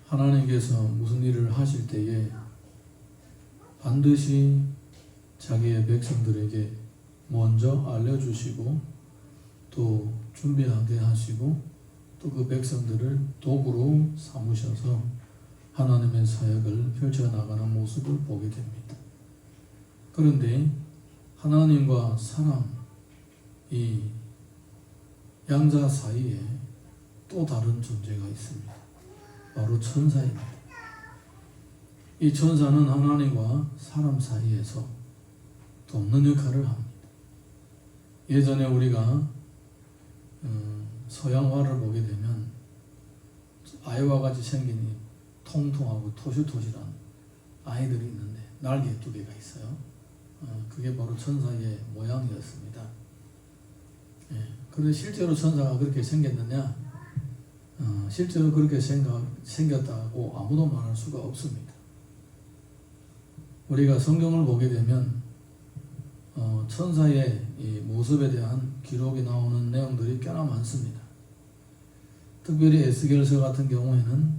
하나님께서 무슨 일을 하실 때에 반드시 자기의 백성들에게 먼저 알려주시고 또 준비하게 하시고 또 그 백성들을 도구로 삼으셔서 하나님의 사역을 펼쳐나가는 모습을 보게 됩니다. 그런데 하나님과 사람, 이 양자 사이에 또 다른 존재가 있습니다. 바로 천사입니다. 이 천사는 하나님과 사람 사이에서 돕는 역할을 합니다. 예전에 우리가 서양화를 보게 되면 아이와 같이 생긴 통통하고 토실토실한 아이들이 있는데 날개 2개가 있어요. 그게 바로 천사의 모양이었습니다. 그런데 실제로 천사가 그렇게 생겼느냐? 실제로 그렇게 생겼다고 아무도 말할 수가 없습니다. 우리가 성경을 보게 되면 천사의 이 모습에 대한 기록이 나오는 내용들이 꽤나 많습니다. 특별히 에스겔서 같은 경우에는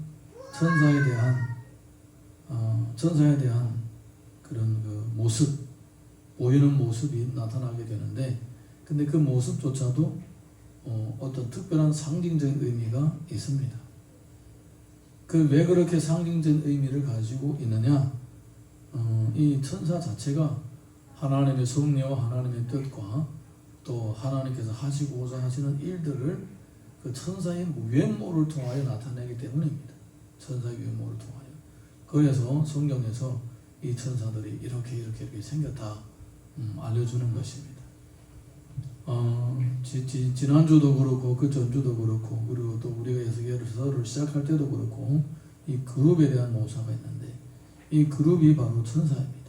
천사에 대한 그런 그 모습, 보이는 모습이 나타나게 되는데, 근데 그 모습조차도 어떤 특별한 상징적인 의미가 있습니다. 왜 그렇게 상징적인 의미를 가지고 있느냐? 이 천사 자체가 하나님의 섭리와 하나님의 뜻과 또 하나님께서 하시고자 하시는 일들을 그 천사의 외모를 통하여 나타내기 때문입니다. 천사의 외모를 통하여. 그래서 성경에서 이 천사들이 이렇게 생겼다 알려주는 것입니다. 지난주도 그렇고 그 전주도 그렇고 그리고 또 우리가 에스겔서를 시작할 때도 그렇고 이 그룹에 대한 묘사가 있는데 이 그룹이 바로 천사입니다.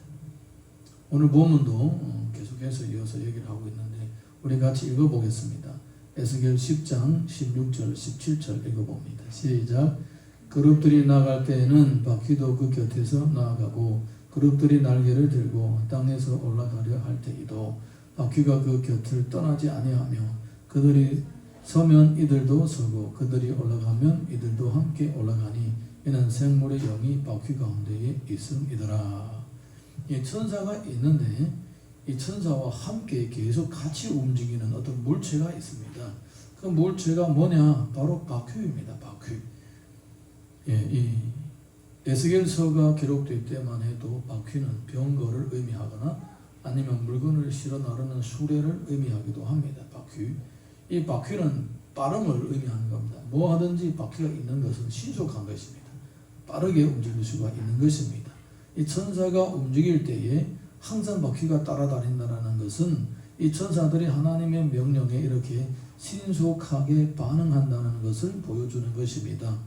오늘 본문도 계속해서 이어서 얘기를 하고 있는데 우리 같이 읽어보겠습니다. 에스겔 10장 16절 17절 읽어봅니다. 시작. 그룹들이 나갈 때에는 바퀴도 그 곁에서 나아가고 그룹들이 날개를 들고 땅에서 올라가려 할 때에도 바퀴가 그 곁을 떠나지 아니하며 그들이 서면 이들도 서고 그들이 올라가면 이들도 함께 올라가니 이는 생물의 영이 바퀴 가운데에 있음이더라. 이 천사가 있는데 이 천사와 함께 계속 같이 움직이는 어떤 물체가 있습니다. 그 물체가 뭐냐? 바로 바퀴입니다. 바퀴. 이 에스겔서가 기록될 때만 해도 바퀴는 병거를 의미하거나 아니면 물건을 실어 나르는 수레를 의미하기도 합니다. 바퀴. 이 바퀴는 빠름을 의미하는 겁니다. 뭐 하든지 바퀴가 있는 것은 신속한 것입니다. 빠르게 움직일 수가 있는 것입니다. 이 천사가 움직일 때에 항상 바퀴가 따라다닌다는 것은 이 천사들이 하나님의 명령에 이렇게 신속하게 반응한다는 것을 보여주는 것입니다.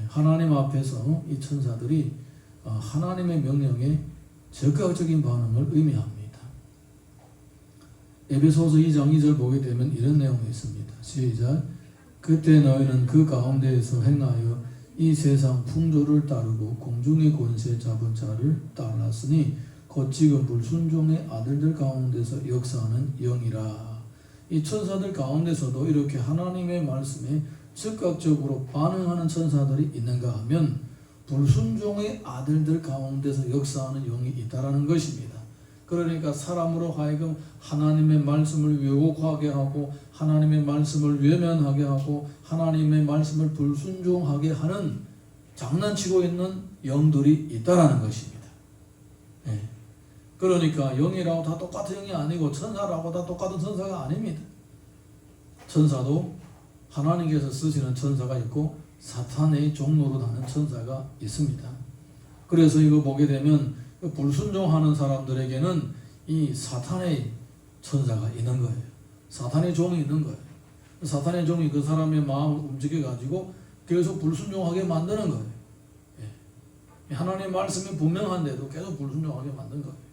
하나님 앞에서 이 천사들이 하나님의 명령에 적극적인 반응을 의미합니다. 에베소서 2장 2절 보게 되면 이런 내용이 있습니다. 시작. 그때 너희는 그 가운데에서 행하여 이 세상 풍조를 따르고 공중의 권세 잡은 자를 따랐으니 곧 지금 불순종의 아들들 가운데서 역사하는 영이라. 이 천사들 가운데서도 이렇게 하나님의 말씀에 즉각적으로 반응하는 천사들이 있는가 하면 불순종의 아들들 가운데서 역사하는 영이 있다라는 것입니다. 그러니까 사람으로 하여금 하나님의 말씀을 왜곡하게 하고 하나님의 말씀을 외면하게 하고 하나님의 말씀을 불순종하게 하는 장난치고 있는 영들이 있다라는 것입니다. 그러니까 영이라고 다 똑같은 영이 아니고 천사라고 다 똑같은 천사가 아닙니다. 천사도 하나님께서 쓰시는 천사가 있고 사탄의 종로로 하는 천사가 있습니다. 그래서 이거 보게 되면 불순종하는 사람들에게는 이 사탄의 천사가 있는 거예요. 사탄의 종이 있는 거예요. 사탄의 종이 그 사람의 마음을 움직여가지고 계속 불순종하게 만드는 거예요. 하나님의 말씀이 분명한데도 계속 불순종하게 만든 거예요.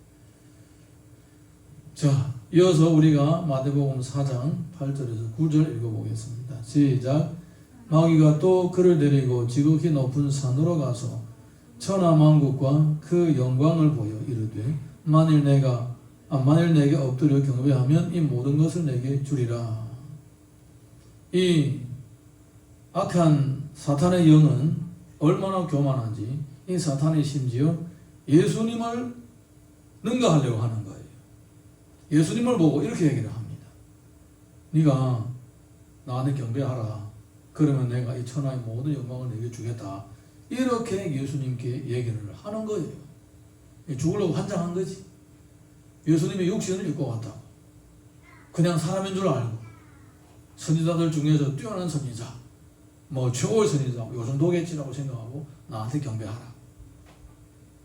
자, 이어서 우리가 마태복음 4장 8절에서 9절 읽어보겠습니다. 시작. 마귀가 또 그를 데리고 지극히 높은 산으로 가서 천하만국과 그 영광을 보여 이르되 만일 내게 엎드려 경배하면 이 모든 것을 내게 주리라. 이 악한 사탄의 영은 얼마나 교만한지 이 사탄이 심지어 예수님을 능가하려고 하는 거예요. 예수님을 보고 이렇게 얘기를 합니다. 네가 나한테 경배하라. 그러면 내가 이 천하의 모든 영광을 내게 주겠다. 이렇게 예수님께 얘기를 하는 거예요. 죽으려고 환장한 거지. 예수님이 육신을 입고 왔다고. 그냥 사람인 줄 알고 선지자들 중에서 뛰어난 선지자, 뭐 최고의 선지자, 요 정도겠지라고 생각하고 나한테 경배하라.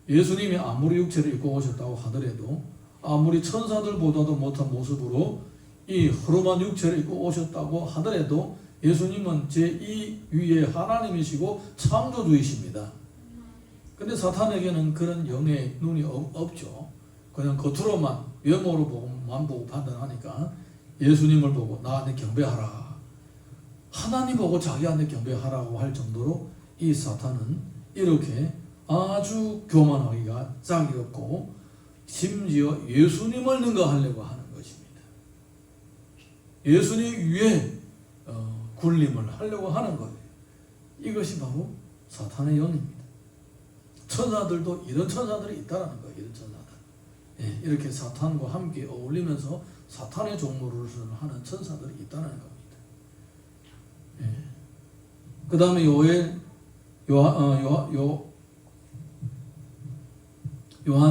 예수님이 아무리 육체를 입고 오셨다고 하더라도 아무리 천사들보다도 못한 모습으로 이 허름한 육체를 입고 오셨다고 하더라도 예수님은 제2위의 하나님이시고 창조주이십니다. 근데 사탄에게는 그런 영의 눈이 없죠. 그냥 겉으로만 외모로 보고만 보고 판단하니까 예수님을 보고 나한테 경배하라. 하나님 보고 자기한테 경배하라고 할 정도로 이 사탄은 이렇게 아주 교만하기가 짝이 없고 심지어 예수님을 능가하려고 하는 것입니다. 예수님 위에 군림을 하려고 하는 거예요. 이것이 바로 사탄의 영입니다. 천사들도 이런 천사들이 있다는 거예요. 이런 천사들. 예, 이렇게 사탄과 함께 어울리면서 사탄의 종로를 하는 천사들이 있다는 겁니다. 예. 그 다음에 요한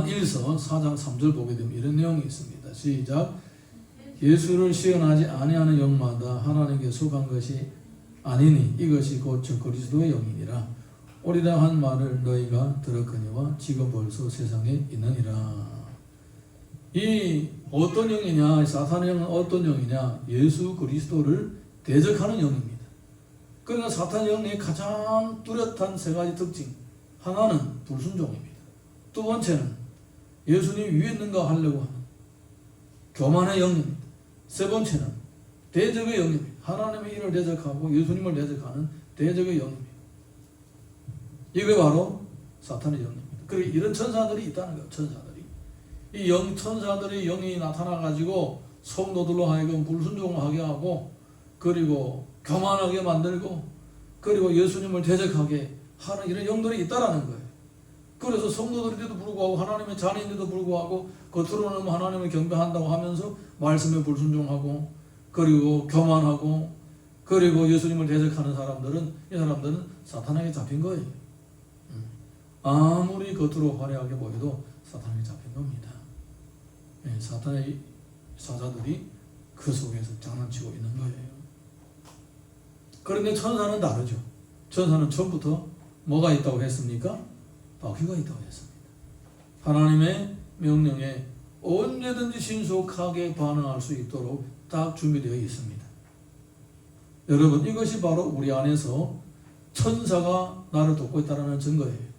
1서 4장 3절 보게 되면 이런 내용이 있습니다. 시작. 예수를 시험하지 아니하는 영마다 하나님께 속한 것이 아니니 이것이 곧 그리스도의 영이니라. 오리라 한 말을 너희가 들었거니와 지금 벌써 세상에 있느니라. 이 어떤 영이냐? 사탄의 영은 어떤 영이냐? 예수 그리스도를 대적하는 영입니다. 그러나 사탄의 영의 가장 뚜렷한 세 가지 특징. 하나는 불순종입니다. 두 번째는 예수님 위에 있는가 하려고 하는 교만의 영입니다. 세 번째는 대적의 영입니다. 하나님의 일을 대적하고 예수님을 대적하는 대적의 영입니다. 이게 바로 사탄의 영입니다. 그리고 이런 천사들이 있다는 거예요. 천사들이. 이 천사들의 영이 나타나가지고 성도들로 하여금 불순종하게 하고 그리고 교만하게 만들고 그리고 예수님을 대적하게 하는 이런 영들이 있다라는 거예요. 그래서 성도들인데도 불구하고 하나님의 자녀인데도 불구하고 겉으로는 하나님을 경배한다고 하면서 말씀에 불순종하고 그리고 교만하고 그리고 예수님을 대적하는 이 사람들은 사탄에게 잡힌 거예요. 아무리 겉으로 화려하게 보여도 사탄에게 잡힌 겁니다. 사탄의 사자들이 그 속에서 장난치고 있는 거예요. 그런데 천사는 다르죠. 천사는 처음부터 뭐가 있다고 했습니까? 바퀴가 있다고 했습니다. 하나님의 명령에 언제든지 신속하게 반응할 수 있도록 딱 준비되어 있습니다. 여러분, 이것이 바로 우리 안에서 천사가 나를 돕고 있다는 증거예요.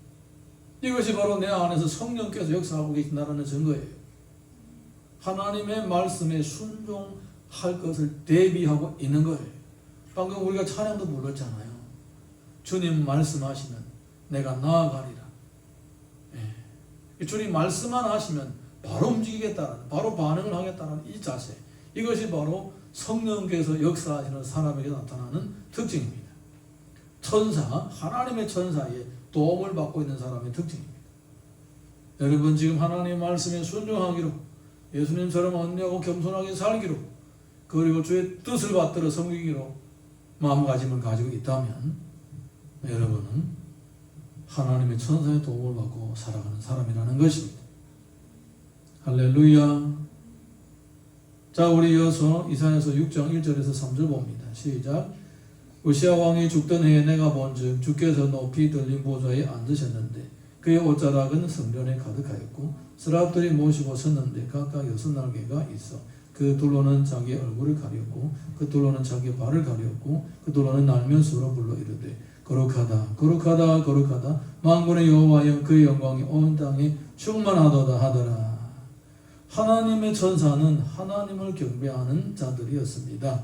이것이 바로 내 안에서 성령께서 역사하고 계신다는 증거예요. 하나님의 말씀에 순종할 것을 대비하고 있는 거예요. 방금 우리가 찬양도 불렀잖아요. 주님 말씀하시면 내가 나아가리라. 주님 말씀만 하시면 바로 움직이겠다는, 바로 반응을 하겠다는 이 자세, 이것이 바로 성령께서 역사하시는 사람에게 나타나는 특징입니다. 천사, 하나님의 천사의 도움을 받고 있는 사람의 특징입니다. 여러분, 지금 하나님의 말씀에 순종하기로, 예수님처럼 언니하고 겸손하게 살기로, 그리고 주의 뜻을 받들어 섬기기로 마음가짐을 가지고 있다면 여러분은 하나님의 천사의 도움을 받고 살아가는 사람이라는 것입니다. 할렐루야. 자, 우리 이어서 이사야서 6장 1절에서 3절 봅니다. 시작. 우시아 왕이 죽던 해에 내가 본즉 주께서 높이 들린 보좌에 앉으셨는데 그의 옷자락은 성전에 가득하였고 스랍들이 모시고 섰는데 각각 6날개가 있어 그 둘로는 자기 얼굴을 가렸고 그 둘로는 자기 발을 가렸고 그 둘로는 날면수로 불러 이르되 거룩하다 거룩하다 거룩하다 만군의 여호와여 그의 영광이 온 땅에 충만하도다 하더라. 하나님의 천사는 하나님을 경배하는 자들이었습니다.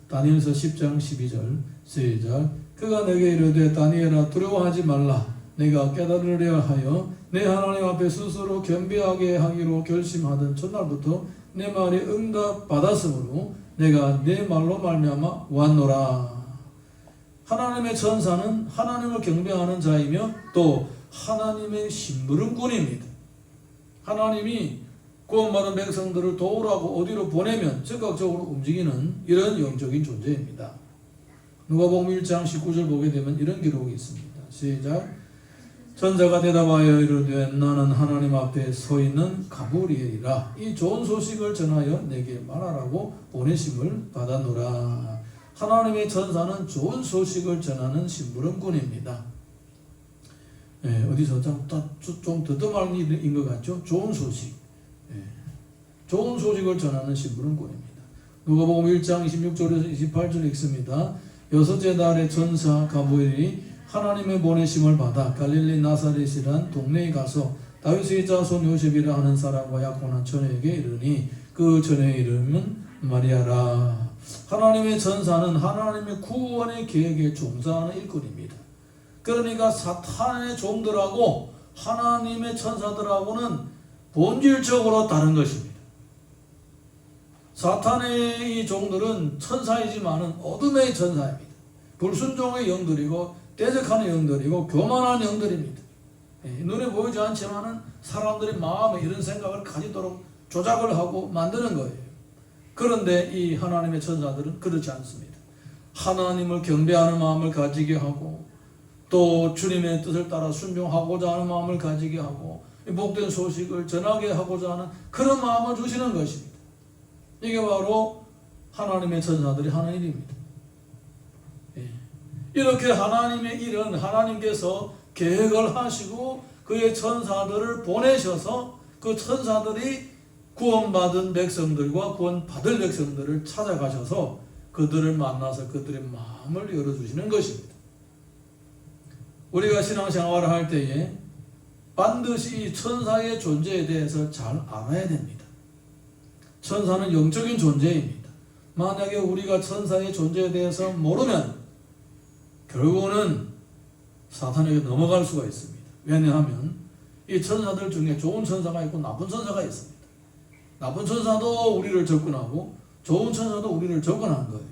다니엘서 10장 12절 시작. 그가 내게 이르되 다니엘아 두려워하지 말라. 내가 깨달으려 하여 내 하나님 앞에 스스로 겸비하게 하기로 결심하던 첫날부터 내 말이 응답 받았으므로 내가 내 말로 말미암아 왔노라. 하나님의 천사는 하나님을 경배하는 자이며 또 하나님의 심부름꾼입니다. 하나님이 구원받은 백성들을 도우라고 어디로 보내면 즉각적으로 움직이는 이런 영적인 존재입니다. 누가복음 1장 19절 보게 되면 이런 기록이 있습니다. 시작. 천사가 대답하여 이르되 나는 하나님 앞에 서 있는 가브리엘이라. 이 좋은 소식을 전하여 내게 말하라고 보내심을 받았노라. 하나님의 천사는 좋은 소식을 전하는 심부름꾼입니다. 어디서 좀 더듬한 일인 것 같죠? 좋은 소식. 좋은 소식을 전하는 심부름꾼입니다. 누가복음 1장 26절에서 28절 읽습니다. 여섯째 달에 천사 가브리엘이 하나님의 보내심을 받아 갈릴리 나사렛이란 동네에 가서 다윗의 자손 요셉이라 하는 사람과 약혼한 처녀에게 이르니 그 처녀의 이름은 마리아라. 하나님의 천사는 하나님의 구원의 계획에 종사하는 일꾼입니다. 그러니까 사탄의 종들하고 하나님의 천사들하고는 본질적으로 다른 것입니다. 사탄의 이 종들은 천사이지만은 어둠의 천사입니다. 불순종의 영들이고 대적하는 영들이고 교만한 영들입니다. 눈에 보이지 않지만은 사람들의 마음에 이런 생각을 가지도록 조작을 하고 만드는 거예요. 그런데 이 하나님의 천사들은 그렇지 않습니다. 하나님을 경배하는 마음을 가지게 하고 또 주님의 뜻을 따라 순종하고자 하는 마음을 가지게 하고 복된 소식을 전하게 하고자 하는 그런 마음을 주시는 것입니다. 이게 바로 하나님의 천사들이 하는 일입니다. 이렇게 하나님의 일은 하나님께서 계획을 하시고 그의 천사들을 보내셔서 그 천사들이 구원받은 백성들과 구원받을 백성들을 찾아가셔서 그들을 만나서 그들의 마음을 열어주시는 것입니다. 우리가 신앙생활을 할 때에 반드시 이 천사의 존재에 대해서 잘 알아야 됩니다. 천사는 영적인 존재입니다. 만약에 우리가 천사의 존재에 대해서 모르면 결국은 사탄에게 넘어갈 수가 있습니다. 왜냐하면 이 천사들 중에 좋은 천사가 있고 나쁜 천사가 있습니다. 나쁜 천사도 우리를 접근하고 좋은 천사도 우리를 접근한 거예요.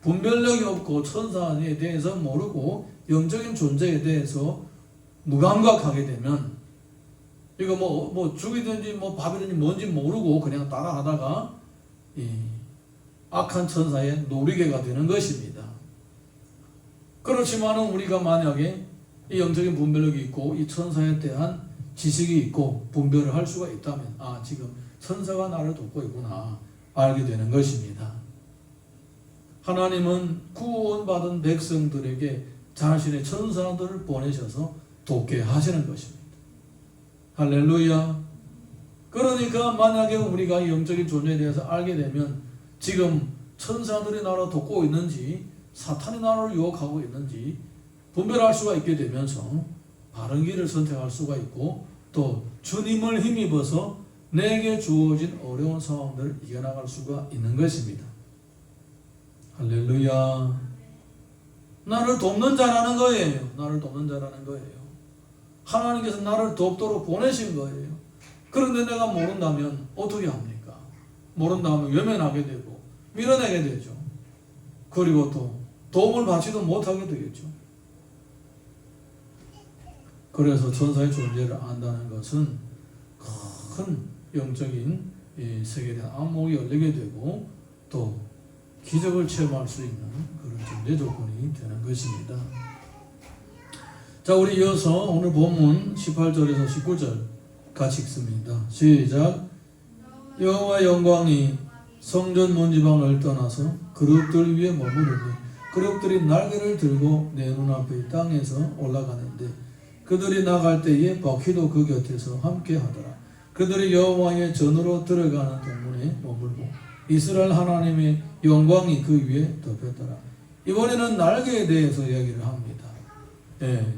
분별력이 없고 천사에 대해서 모르고 영적인 존재에 대해서 무감각하게 되면 이거 뭐 죽이든지 밥이든지 뭔지 모르고 그냥 따라하다가 이 악한 천사의 놀이개가 되는 것입니다. 그렇지만은 우리가 만약에 이 영적인 분별력이 있고 이 천사에 대한 지식이 있고 분별을 할 수가 있다면 지금 천사가 나를 돕고 있구나 알게 되는 것입니다. 하나님은 구원받은 백성들에게 자신의 천사들을 보내셔서 돕게 하시는 것입니다. 할렐루야. 그러니까 만약에 우리가 이 영적인 존재에 대해서 알게 되면 지금 천사들이 나를 돕고 있는지 사탄이 나를 유혹하고 있는지 분별할 수가 있게 되면서 바른 길을 선택할 수가 있고 또 주님을 힘입어서 내게 주어진 어려운 상황들을 이겨나갈 수가 있는 것입니다. 할렐루야. 나를 돕는 자라는 거예요. 나를 돕는 자라는 거예요. 하나님께서 나를 돕도록 보내신 거예요. 그런데 내가 모른다면 어떻게 합니까? 모른다면 외면하게 되고 밀어내게 되죠. 그리고 또 도움을 받지도 못하게 되겠죠. 그래서 천사의 존재를 안다는 것은 큰 영적인 세계에 대한 안목이 열리게 되고 또 기적을 체험할 수 있는 그런 존재 조건이 되는 것입니다. 자, 우리 이어서 오늘 본문 18절에서 19절 같이 읽습니다. 시작. 여호와의 영광이 성전 문지방을 떠나서 그룹들 위에 머무르니 그룹들이 날개를 들고 내 눈앞의 땅에서 올라가는데 그들이 나갈 때에 바퀴도 그 곁에서 함께 하더라. 그들이 여호와의 전으로 들어가는 동문에 머물고 이스라엘 하나님의 영광이 그 위에 덮였더라. 이번에는 날개에 대해서 이야기를 합니다.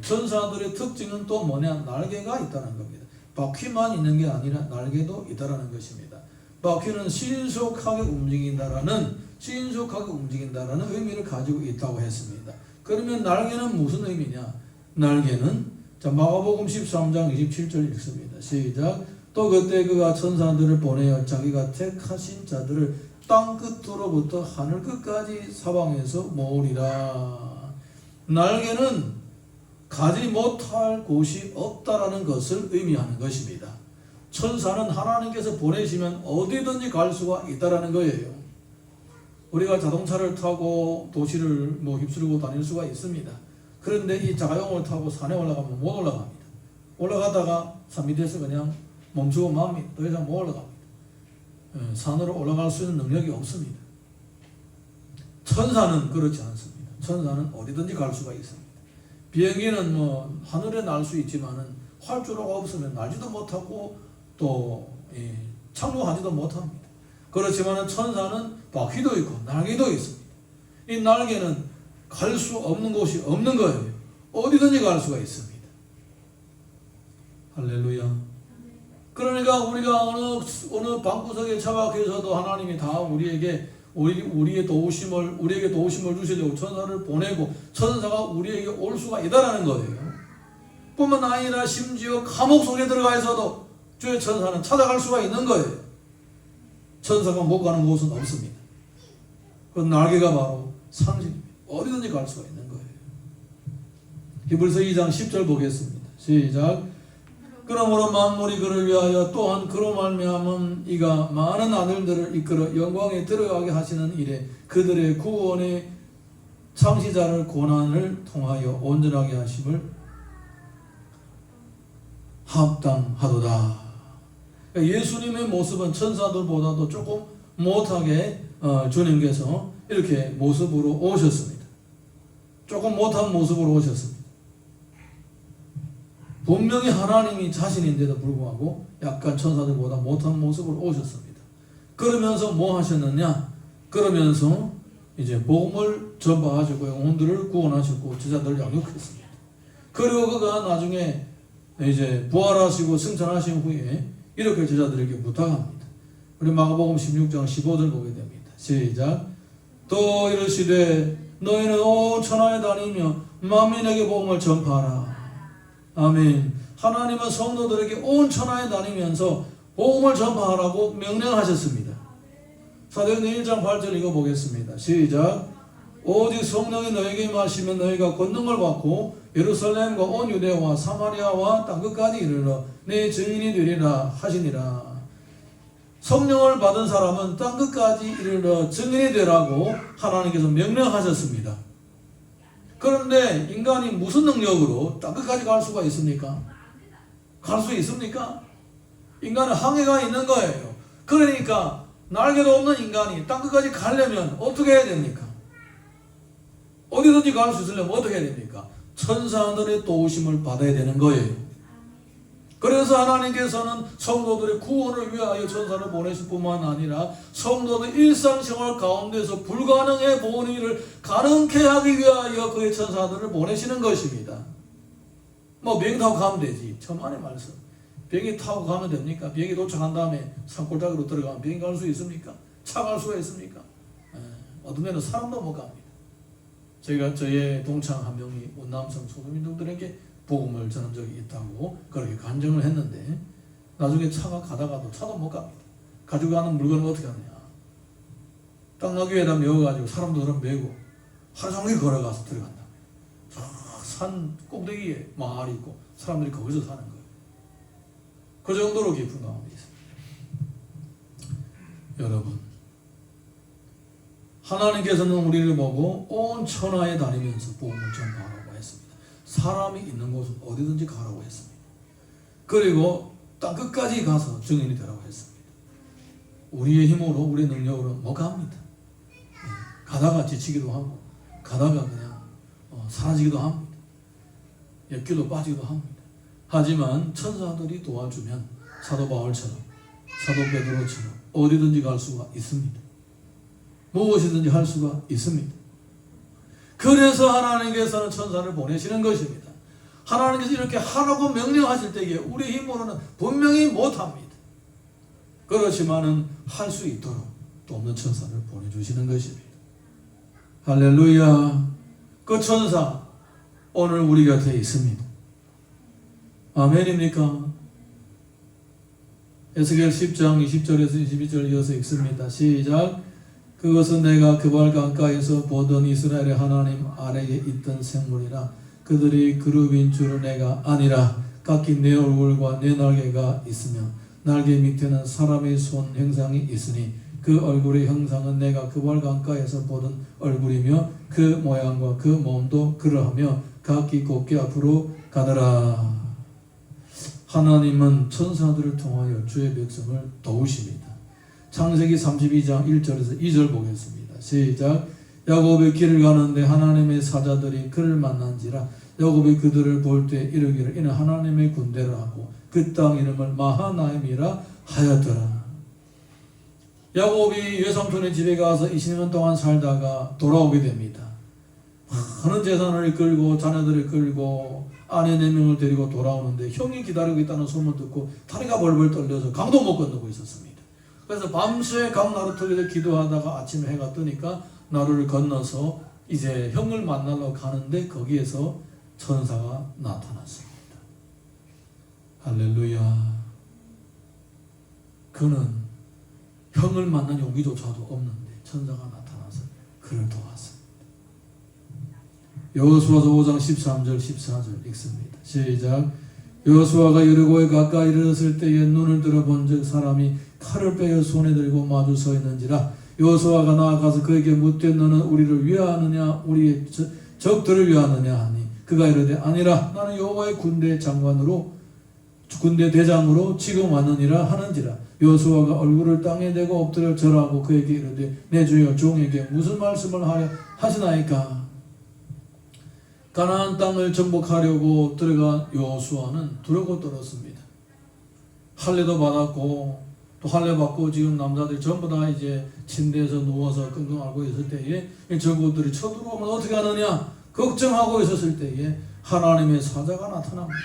천사들의 특징은 또 뭐냐? 날개가 있다는 겁니다. 바퀴만 있는 게 아니라 날개도 있다는 것입니다. 바퀴는 신속하게 움직인다라는 의미를 가지고 있다고 했습니다. 그러면 날개는 무슨 의미냐? 날개는 마가복음 13장 27절 읽습니다. 시작. 또 그때 그가 천사들을 보내어 자기가 택하신 자들을 땅 끝으로부터 하늘 끝까지 사방에서 모으리라. 날개는 가지 못할 곳이 없다라는 것을 의미하는 것입니다. 천사는 하나님께서 보내시면 어디든지 갈 수가 있다라는 거예요. 우리가 자동차를 타고 도시를 휩쓸고 다닐 수가 있습니다. 그런데 이 자가용을 타고 산에 올라가면 못 올라갑니다. 올라가다가 산 밑에서 그냥 멈추고 맙니다. 더 이상 못 올라갑니다. 산으로 올라갈 수 있는 능력이 없습니다. 천사는 그렇지 않습니다. 천사는 어디든지 갈 수가 있습니다. 비행기는 하늘에 날 수 있지만은 활주로가 없으면 날지도 못하고 또 착륙하지도 못합니다. 그렇지만은 천사는 바퀴도 있고 날개도 있습니다. 이 날개는 갈 수 없는 곳이 없는 거예요. 어디든지 갈 수가 있습니다. 할렐루야. 그러니까 우리가 어느 방구석에 처박혀서도 하나님이 다 우리에게 도우심을 주시려고 천사를 보내고 천사가 우리에게 올 수가 있다라는 거예요. 뿐만 아니라 심지어 감옥 속에 들어가 있어도 주의 천사는 찾아갈 수가 있는 거예요. 천사가 못 가는 곳은 없습니다. 그 날개가 바로 상징입니다. 어디든지 갈 수가 있는 거예요. 히브리서 2장 10절 보겠습니다. 시작. 그러므로 만물이 그를 위하여 또한 그로 말미암은 이가 많은 아들들을 이끌어 영광에 들어가게 하시는 일에 그들의 구원의 창시자를 고난을 통하여 온전하게 하심을 합당하도다. 예수님의 모습은 천사들보다도 조금 못하게 주님께서 이렇게 모습으로 오셨습니다. 조금 못한 모습으로 오셨습니다. 분명히 하나님이 자신인데도 불구하고 약간 천사들보다 못한 모습으로 오셨습니다. 그러면서 뭐 하셨느냐? 그러면서 이제 복음을 전파하시고 영혼들을 구원하셨고 제자들을 양육했습니다. 그리고 그가 나중에 이제 부활하시고 승천하신 후에 이렇게 제자들에게 부탁합니다. 우리 마가복음 16장 15절 보게 됩니다. 시작. 또 이르시되 너희는 온 천하에 다니며 만민에게 복음을 전파하라. 아멘. 하나님은 성도들에게 온 천하에 다니면서 복음을 전파하라고 명령하셨습니다. 사도행전 1장 8절 읽어보겠습니다. 시작. 오직 성령이 너에게 임하시면 너희가 권능을 받고 예루살렘과 온 유대와 사마리아와 땅끝까지 이르러 내 증인이 되리라 하시니라. 성령을 받은 사람은 땅끝까지 이르러 증인이 되라고 하나님께서 명령하셨습니다. 그런데 인간이 무슨 능력으로 땅끝까지 갈 수가 있습니까? 갈 수 있습니까? 인간은 항해가 있는 거예요. 그러니까 날개도 없는 인간이 땅끝까지 가려면 어떻게 해야 됩니까? 어디든지 갈 수 있으려면 어떻게 해야 됩니까? 천사들의 도우심을 받아야 되는 거예요. 그래서 하나님께서는 성도들의 구원을 위하여 천사를 보내실 뿐만 아니라 성도들 일상생활 가운데서 불가능해 보이는 일을 가능케 하기 위하여 그의 천사들을 보내시는 것입니다. 비행기 타고 가면 되지. 천만의 말씀. 비행기 타고 가면 됩니까? 비행기 도착한 다음에 산골짜기로 들어가면 비행기 갈 수 있습니까? 차 갈 수가 있습니까? 어둠에는 사람도 못 갑니다. 저의 동창 한 명이 원남성 소수민족들에게 복음을 전한 적이 있다고 그렇게 간증을 했는데 나중에 차가 가다가도 차도 못 갑니다. 가지고 가는 물건을 어떻게 하느냐. 땅나귀에다 메워가지고 사람들은 메고 하루 종일 걸어가서 들어간다. 산 꼭대기에 마을이 있고 사람들이 거기서 사는 거예요. 그 정도로 깊은 가운데 있습니다. 여러분, 하나님께서는 우리를 보고 온 천하에 다니면서 복음을 전파하라고 했습니다. 사람이 있는 곳은 어디든지 가라고 했습니다. 그리고 땅끝까지 가서 증인이 되라고 했습니다. 우리의 힘으로 우리의 능력으로 못 갑니다. 가다가 지치기도 하고 가다가 그냥 사라지기도 합니다. 옆길로 빠지기도 합니다. 하지만 천사들이 도와주면 사도 바울처럼 사도 베드로처럼 어디든지 갈 수가 있습니다. 무엇이든지 할 수가 있습니다. 그래서 하나님께서는 천사를 보내시는 것입니다. 하나님께서 이렇게 하라고 명령하실 때에 우리 힘으로는 분명히 못합니다. 그렇지만은 할 수 있도록 또 없는 천사를 보내주시는 것입니다. 할렐루야. 그 천사 오늘 우리 곁에 있습니다. 아멘입니까? 에스겔 10장 20절에서 22절 이어서 읽습니다. 시작. 그것은 내가 그발 강가에서 보던 이스라엘의 하나님 아래에 있던 생물이라. 그들이 그룹인 줄은 내가 아니라 각기 내 얼굴과 내 날개가 있으며 날개 밑에는 사람의 손 형상이 있으니 그 얼굴의 형상은 내가 그발 강가에서 보던 얼굴이며 그 모양과 그 몸도 그러하며 각기 곱게 앞으로 가더라. 하나님은 천사들을 통하여 주의 백성을 도우십니다. 창세기 32장 1절에서 2절 보겠습니다. 시작. 야곱의 길을 가는데 하나님의 사자들이 그를 만난지라. 야곱이 그들을 볼 때 이르기를 이는 하나님의 군대라 하고 그 땅 이름을 마하나임이라 하였더라. 야곱이 외삼촌의 집에 가서 20년 동안 살다가 돌아오게 됩니다. 많은 재산을 끌고 자녀들을 끌고 아내 4명을 데리고 돌아오는데 형이 기다리고 있다는 소문 듣고 다리가 벌벌 떨려서 강도 못 건너고 있었습니다. 그래서 밤새 강나루터기를 기도하다가 아침에 해가 뜨니까 나루를 건너서 이제 형을 만나러 가는데 거기에서 천사가 나타났습니다. 할렐루야. 그는 형을 만난 용기조차도 없는데 천사가 나타나서 그를 도왔습니다. 여호수아서 5장 13절 14절 읽습니다. 시작. 여호수아가 여리고에 가까이 이르렀을 때에 눈을 들어본즉 사람이 칼을 빼어 손에 들고 마주 서 있는지라. 여호수아가 나아가서 그에게 묻되 너는 우리를 위하느냐 우리의 적들을 위하느냐 하니 그가 이르되 아니라 나는 여호와의 군대 대장으로 지금 왔느니라 하는지라. 여호수아가 얼굴을 땅에 대고 엎드려 절하고 그에게 이르되 내 주여 종에게 무슨 말씀을 하려 하시나이까. 가나안 땅을 정복하려고 들어간 여호수아는 두려고 떨었습니다. 할례도 받았고 또 할례 받고 지금 남자들이 전부 다 이제 침대에서 누워서 끙끙 앓고 있을 때에 적군들이 쳐들어오면 어떻게 하느냐 걱정하고 있었을 때에 하나님의 사자가 나타납니다.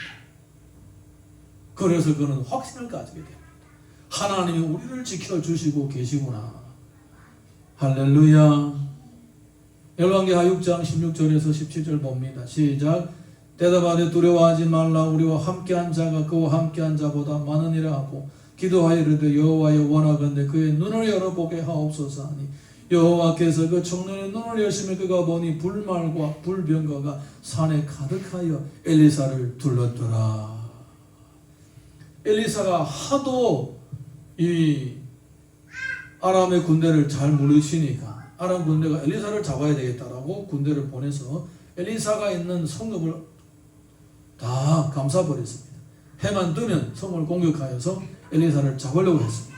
그래서 그는 확신을 가지게 됩니다. 하나님이 우리를 지켜주시고 계시구나. 할렐루야. 열왕기하 6장 16절에서 17절 봅니다. 시작. 대답하되 두려워하지 말라. 우리와 함께한 자가 그와 함께한 자보다 많으니라 하고 기도하여 이르되 여호와여 원하건대 그의 눈을 열어보게 하옵소서 하니 여호와께서 그 청년의 눈을 여시며 그가 보니 불말과 불병거가 산에 가득하여 엘리사를 둘렀더라. 엘리사가 하도 이 아람의 군대를 잘 물으시니까 아람 군대가 엘리사를 잡아야 되겠다라고 군대를 보내서 엘리사가 있는 성읍을 다 감싸버렸습니다. 해만 뜨면 성을 공격하여서 엘리사를 잡으려고 했습니다.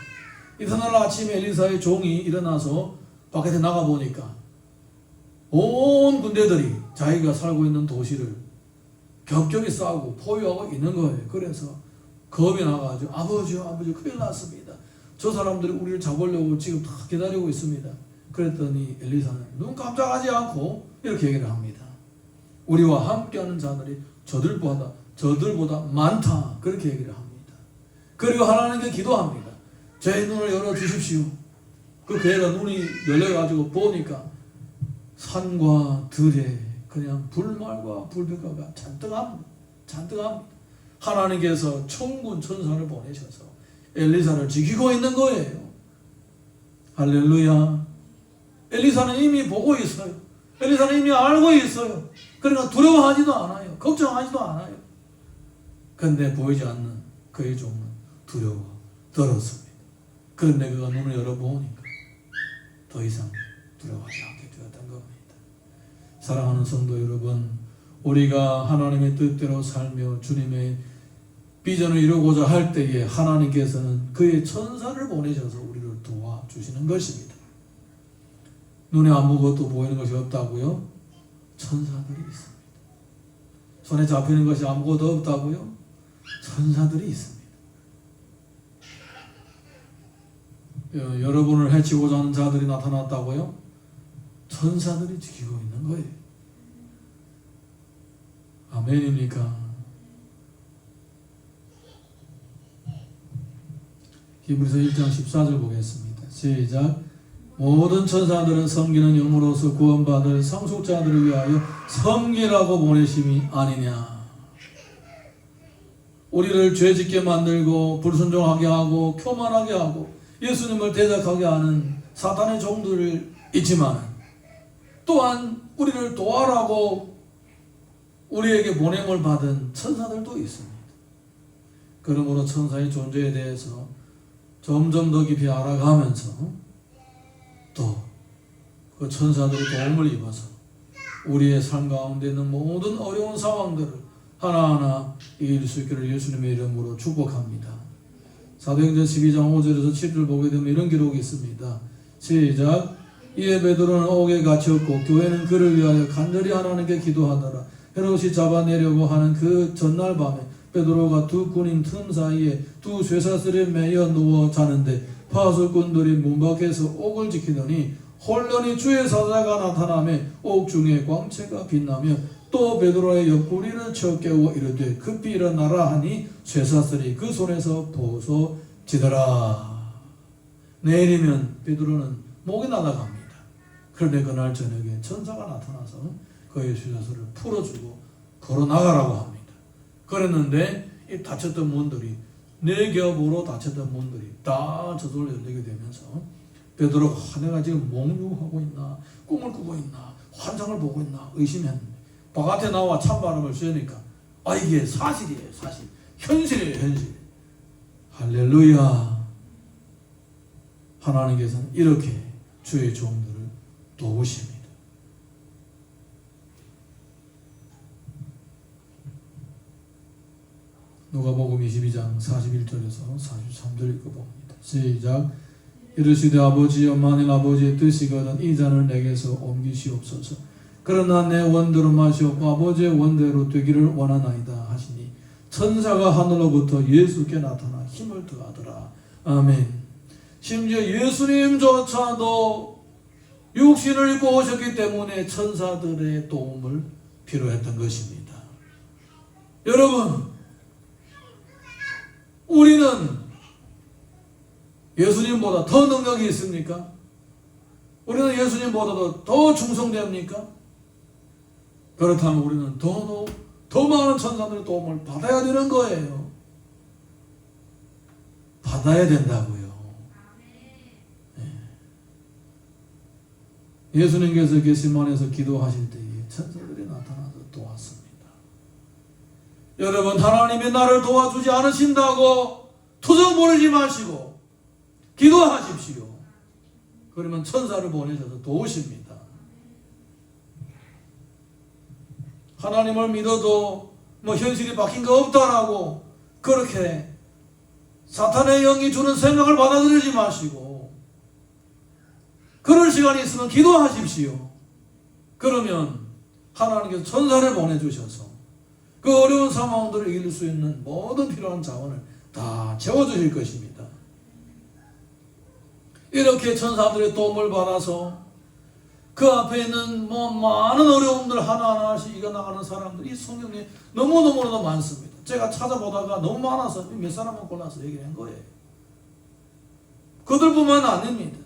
이튿날 아침에 엘리사의 종이 일어나서 바깥에 나가보니까 온 군대들이 자기가 살고 있는 도시를 격격히 싸우고 포위하고 있는 거예요. 그래서 겁이 나가지고 아버지 큰일 났습니다. 저 사람들이 우리를 잡으려고 지금 다 기다리고 있습니다. 그랬더니 엘리사는 눈 깜짝하지 않고 이렇게 얘기를 합니다. 우리와 함께하는 자들이 저들보다 많다. 그렇게 얘기를 합니다. 그리고 하나님께 기도합니다. 제 눈을 열어주십시오. 그 걔가 눈이 열려가지고 보니까 산과 들에 그냥 불말과 불병거가 잔뜩합니다. 하나님께서 천군 천사를 보내셔서 엘리사를 지키고 있는 거예요. 할렐루야. 엘리사는 이미 보고 있어요. 엘리사는 이미 알고 있어요. 그러니까 두려워하지도 않아요. 걱정하지도 않아요. 그런데 보이지 않는 그의 종은 두려워 떨었습니다. 그런데 그가 눈을 열어보니까 더 이상 두려워하지 않게 되었던 겁니다. 사랑하는 성도 여러분, 우리가 하나님의 뜻대로 살며 주님의 비전을 이루고자 할 때에 하나님께서는 그의 천사를 보내셔서 우리를 도와주시는 것입니다. 눈에 아무것도 보이는 것이 없다고요? 천사들이 있습니다. 손에 잡히는 것이 아무것도 없다고요? 천사들이 있습니다. 여러분을 해치고자 하는 자들이 나타났다고요? 천사들이 지키고 있는 거예요. 아멘입니까? 히브리서 1장 14절 보겠습니다. 시작. 모든 천사들은 섬기는 영으로서 구원받을 상속자들을 위하여 섬기라고 보내심이 아니냐. 우리를 죄짓게 만들고 불순종하게 하고 교만하게 하고 예수님을 대적하게 하는 사탄의 종들이 있지만 또한 우리를 도와라고 우리에게 보냄을 받은 천사들도 있습니다. 그러므로 천사의 존재에 대해서 점점 더 깊이 알아가면서 또 그 천사들의 도움을 입어서 우리의 삶 가운데 있는 모든 어려운 상황들을 하나하나 이길 수 있기를 예수님의 이름으로 축복합니다. 사도행전 12장 5절에서 7절 보게 되면 이런 기록이 있습니다. 시작. 이에 베드로는 옥에 갇혔고 교회는 그를 위하여 간절히 하나님께 기도하더라. 헤롯이 잡아내려고 하는 그 전날 밤에 베드로가 두 군인 틈 사이에 두 쇠사슬에 매여 누워 자는데 파수꾼들이 문 밖에서 옥을 지키더니 홀련히 주의 사자가 나타나며 옥 중에 광채가 빛나며 또 베드로의 옆구리를 쳐 깨워 이르되 급히 일어나라 하니 쇠사슬이 그 손에서 벗어지더라. 내일이면 베드로는 목이 날아갑니다. 그런데 그날 저녁에 천사가 나타나서 그의 쇠사슬을 풀어주고 걸어나가라고 합니다. 그랬는데 이 닫혔던 문들이 네 겹으로 닫혔던 문들이 다 저절로 열리게 되면서 베드로가 내가 지금 몽유하고 있나 꿈을 꾸고 있나 환상을 보고 있나 의심했는데 바깥에 나와 찬바람을 쐬니까 이게 사실이에요. 사실 현실이에요. 현실. 할렐루야. 하나님께서는 이렇게 주의 종들을 도우십니다. 누가복음 22장 41절에서 43절 읽어봅니다. 시작. 이르시되 아버지여 만일 아버지의 뜻이거든 이 잔을 내게서 옮기시옵소서. 그러나 내 원대로 마시옵고 아버지의 원대로 되기를 원하나이다 하시니 천사가 하늘로부터 예수께 나타나 힘을 더하더라. 아멘. 심지어 예수님조차도 육신을 입고 오셨기 때문에 천사들의 도움을 필요했던 것입니다. 여러분, 우리는 예수님보다 더 능력이 있습니까? 우리는 예수님보다도 더 충성됩니까? 그렇다면 우리는 더 많은 천사들의 도움을 받아야 되는 거예요. 받아야 된다고요. 예수님께서 겟세마네에서 기도하실 때에 천사들이 나타나서 도왔습니다. 여러분, 하나님이 나를 도와주지 않으신다고 투정 부리지 마시고 기도하십시오. 그러면 천사를 보내셔서 도우십니다. 하나님을 믿어도 현실이 바뀐 거 없다라고 그렇게 사탄의 영이 주는 생각을 받아들이지 마시고 그럴 시간이 있으면 기도하십시오. 그러면 하나님께서 천사를 보내주셔서 그 어려운 상황들을 이길 수 있는 모든 필요한 자원을 다 채워주실 것입니다. 이렇게 천사들의 도움을 받아서 그 앞에 있는 많은 어려움들 하나하나씩 이겨나가는 사람들이 이 성경에 너무너무나도 많습니다. 제가 찾아보다가 너무 많아서 몇 사람만 골라서 얘기한 거예요. 그들뿐만 아닙니다.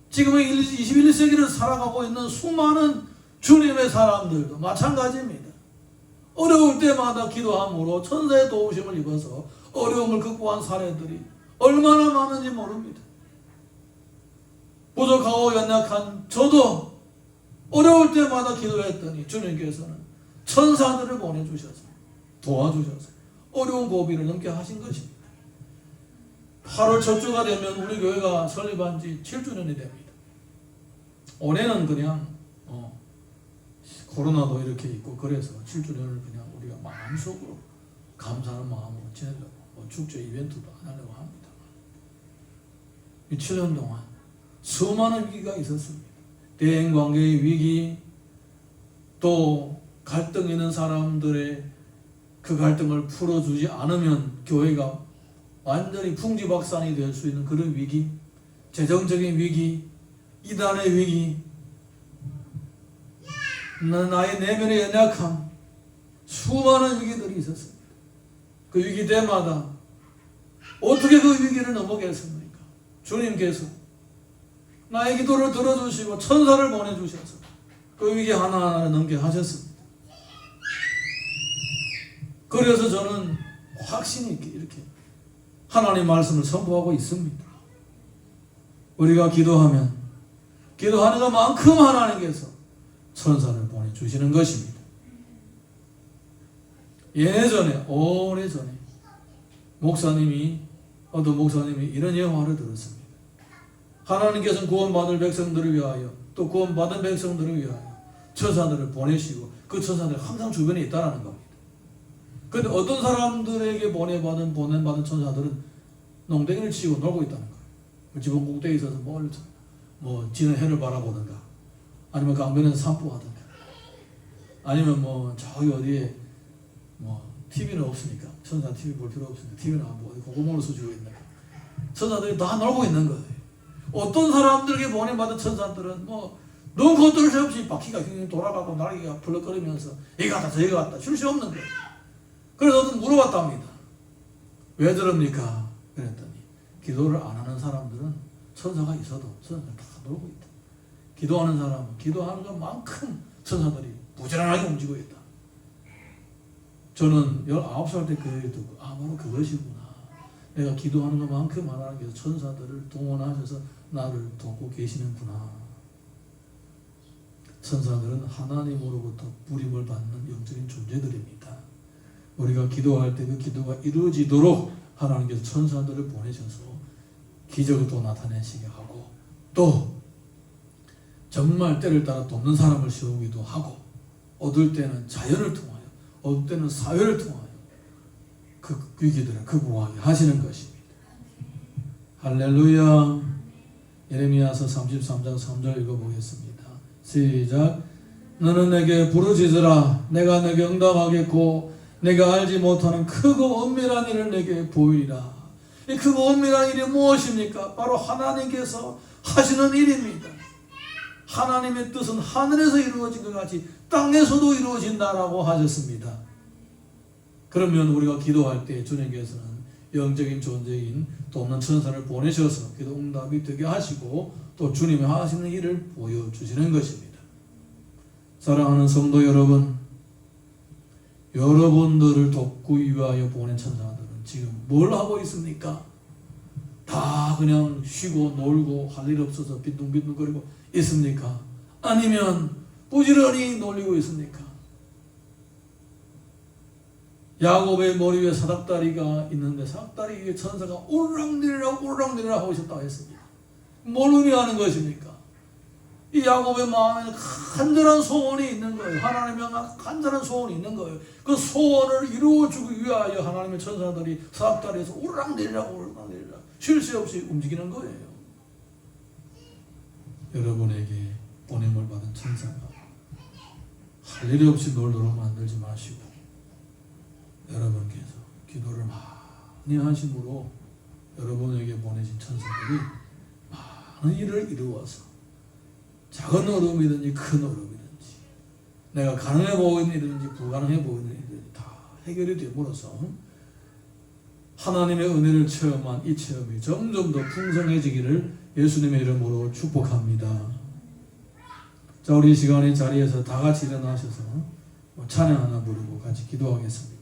지금 21세기를 살아가고 있는 수많은 주님의 사람들도 마찬가지입니다. 어려울 때마다 기도함으로 천사의 도우심을 입어서 어려움을 극복한 사례들이 얼마나 많은지 모릅니다. 부족하고 연약한 저도 어려울 때마다 기도했더니 주님께서는 천사들을 보내주셔서 도와주셔서 어려운 고비를 넘게 하신 것입니다. 8월 첫 주가 되면 우리 교회가 설립한 지 7주년이 됩니다. 올해는 그냥 코로나도 이렇게 있고 그래서 7주년을 그냥 우리가 마음속으로 감사하는 마음으로 지내려고 축제 이벤트도 안 하려고 합니다. 이 7년 동안 수많은 위기가 있었습니다. 대인관계의 위기, 또 갈등 있는 사람들의 그 갈등을 풀어주지 않으면 교회가 완전히 풍지박산이 될 수 있는 그런 위기, 재정적인 위기, 이단의 위기, 나의 내면의 연약함, 수많은 위기들이 있었습니다. 그 위기 때마다 어떻게 그 위기를 넘어겠습니까? 주님께서 나의 기도를 들어주시고 천사를 보내주셔서 그 위기 하나하나를 넘게 하셨습니다. 그래서 저는 확신 있게 이렇게 하나님의 말씀을 선포하고 있습니다. 우리가 기도하면 기도하는 것만큼 하나님께서 천사를 보내주시는 것입니다. 예전에 오래전에 어떤 목사님이 이런 예화를 들었습니다. 하나님께서는 구원받을 백성들을 위하여 또 구원받은 백성들을 위하여 천사들을 보내시고 그 천사들이 항상 주변에 있다는 겁니다. 그런데 어떤 사람들에게 보낸받은 천사들은 농땡이를 치고 놀고 있다는 거예요. 지붕 꼭대기에 있어서 지는 해를 바라보든가 아니면 강변에서 산보하든가 아니면 저기 어디에 TV는 없으니까 천사 TV 볼 필요 없으니까 TV는 안 보고 고구마를 쑤시고 있는 거예요. 천사들이 다 놀고 있는 거예요. 어떤 사람들에게 보내받은 천사들은 너무 겉돌 새 없이 바퀴가 돌아가고 날개가 풀럭거리면서 여기 갔다 저기 갔다 쉴 새 없는 거예요. 그래서 어떤 물어봤답니다. 왜 그럽니까? 그랬더니 기도를 안 하는 사람들은 천사가 있어도 천사들 다 놀고 있다. 기도하는 사람은 기도하는 것만큼 천사들이 부지런하게 움직이고 있다. 저는 19살 때 그 얘기 듣고 바로 그것이구나. 내가 기도하는 것만큼 하나님께서 천사들을 동원하셔서 나를 돕고 계시는구나. 천사들은 하나님으로부터 부림을 받는 영적인 존재들입니다. 우리가 기도할 때 그 기도가 이루어지도록 하나님께서 천사들을 보내셔서 기적을 또 나타내시게 하고 또 정말 때를 따라 돕는 사람을 세우기도 하고 얻을 때는 자연을 통하여 얻을 때는 사회를 통하여 그 위기들을 극복하게 하시는 것입니다. 할렐루야. 예레미야서 33장 3절 읽어보겠습니다. 시작. 너는 내게 부르짖으라. 내가 내게 응답하겠고 내가 알지 못하는 크고 엄밀한 일을 내게 보이리라. 이 크고 엄밀한 일이 무엇입니까? 바로 하나님께서 하시는 일입니다. 하나님의 뜻은 하늘에서 이루어진 것 같이 땅에서도 이루어진다라고 하셨습니다. 그러면 우리가 기도할 때 주님께서는 영적인 존재인 돕는 천사를 보내셔서 기도 응답이 되게 하시고 또 주님이 하시는 일을 보여주시는 것입니다. 사랑하는 성도 여러분, 여러분들을 돕기 위하여 보낸 천사들은 지금 뭘 하고 있습니까? 다 그냥 쉬고 놀고 할 일 없어서 빈둥빈둥거리고 있습니까? 아니면 부지런히 놀리고 있습니까? 야곱의 머리 위에 사닥다리가 있는데 사닥다리 위에 천사가 오르락내리락 하고 있었다고 했습니다. 뭘 의미하는 것입니까? 이 야곱의 마음에는 간절한 소원이 있는 거예요. 하나님의 간절한 소원이 있는 거예요. 그 소원을 이루어주기 위하여 하나님의 천사들이 사닥다리에서 오르락내리락 쉴 새 없이 움직이는 거예요. 여러분에게 보냄을 받은 천사가 할 일이 없이 놀도록 만들지 마시고 여러분께서 기도를 많이 하심으로 여러분에게 보내신 천사들이 많은 일을 이루어서 작은 어려움이든지 큰 어려움이든지 내가 가능해 보이는 일이든지 불가능해 보이는 일이든지 다 해결이 됨으로써 하나님의 은혜를 체험한 이 체험이 점점 더 풍성해지기를 예수님의 이름으로 축복합니다. 자, 우리 이 시간에 자리에서 다 같이 일어나셔서 찬양 하나 부르고 같이 기도하겠습니다.